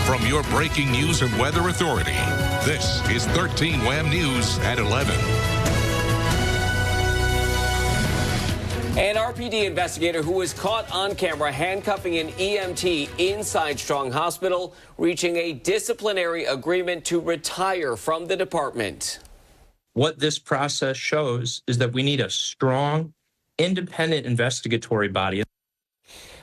from your breaking news and weather authority. This is 13 Wham News at 11. An RPD investigator who was caught on camera handcuffing an EMT inside Strong Hospital, reaching a disciplinary agreement to retire from the department. What this process shows is that we need a strong, independent investigatory body.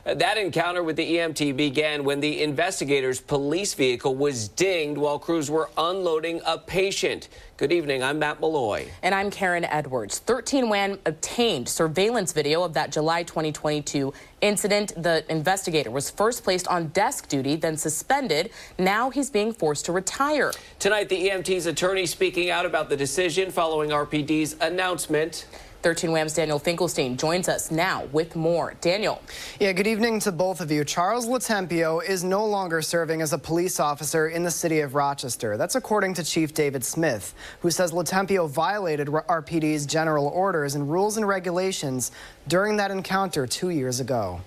That encounter with the EMT began when the investigator's police vehicle was dinged while crews were unloading a patient. Good evening, I'm Matt Malloy. And I'm Karen Edwards. 13 WAN obtained surveillance video of that July 2022 incident. The investigator was first placed on desk duty, then suspended. Now he's being forced to retire. Tonight, the EMT's attorney speaking out about the decision following RPD's announcement. 13 WHAM's Daniel Finkelstein joins us now with more. Daniel. Yeah, good evening to both of you. Charles LoTempio is no longer serving as a police officer in the city of Rochester. That's according to Chief David Smith, who says LoTempio violated RPD's general orders and rules and regulations during that encounter 2 years ago.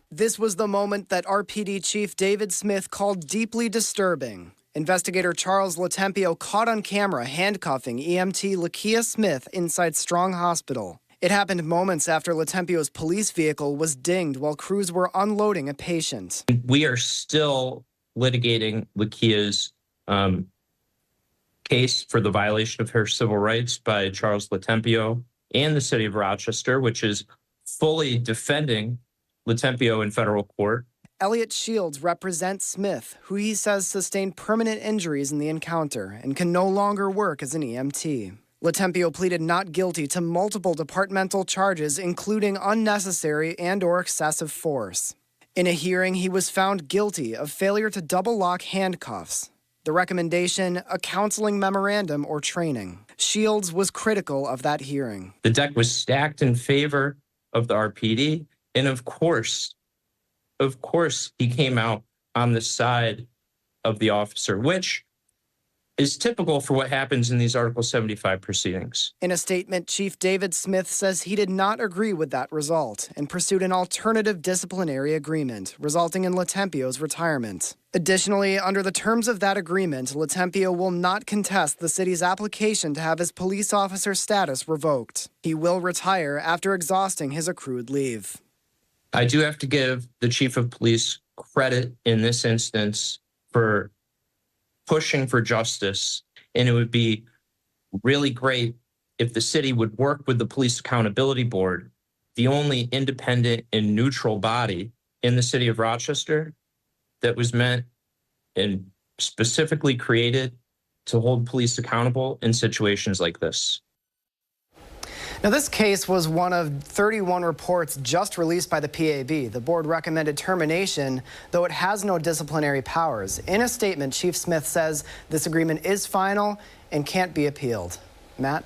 This was the moment that RPD Chief David Smith called deeply disturbing. Investigator Charles LoTempio caught on camera handcuffing EMT Lekia Smith inside Strong Hospital. It happened moments after LoTempio's police vehicle was dinged while crews were unloading a patient. We are still litigating Lekia's case for the violation of her civil rights by Charles LoTempio and the city of Rochester, which is fully defending LoTempio in federal court. Elliot Shields represents Smith, who he says sustained permanent injuries in the encounter and can no longer work as an EMT. LoTempio pleaded not guilty to multiple departmental charges, including unnecessary and/or excessive force. In a hearing, he was found guilty of failure to double-lock handcuffs. The recommendation, a counseling memorandum or training. Shields was critical of that hearing. The deck was stacked in favor of the RPD, and of course, he came out on the side of the officer, which is typical for what happens in these Article 75 proceedings. In a statement, Chief David Smith says he did not agree with that result and pursued an alternative disciplinary agreement, resulting in LoTempio's retirement. Additionally, under the terms of that agreement, LoTempio will not contest the city's application to have his police officer status revoked. He will retire after exhausting his accrued leave. I do have to give the chief of police credit in this instance for pushing for justice, and it would be really great if the city would work with the Police Accountability Board, the only independent and neutral body in the city of Rochester that was meant and specifically created to hold police accountable in situations like this. Now, this case was one of 31 reports just released by the PAB. The board recommended termination, though it has no disciplinary powers. In a statement, Chief Smith says this agreement is final and can't be appealed. Matt?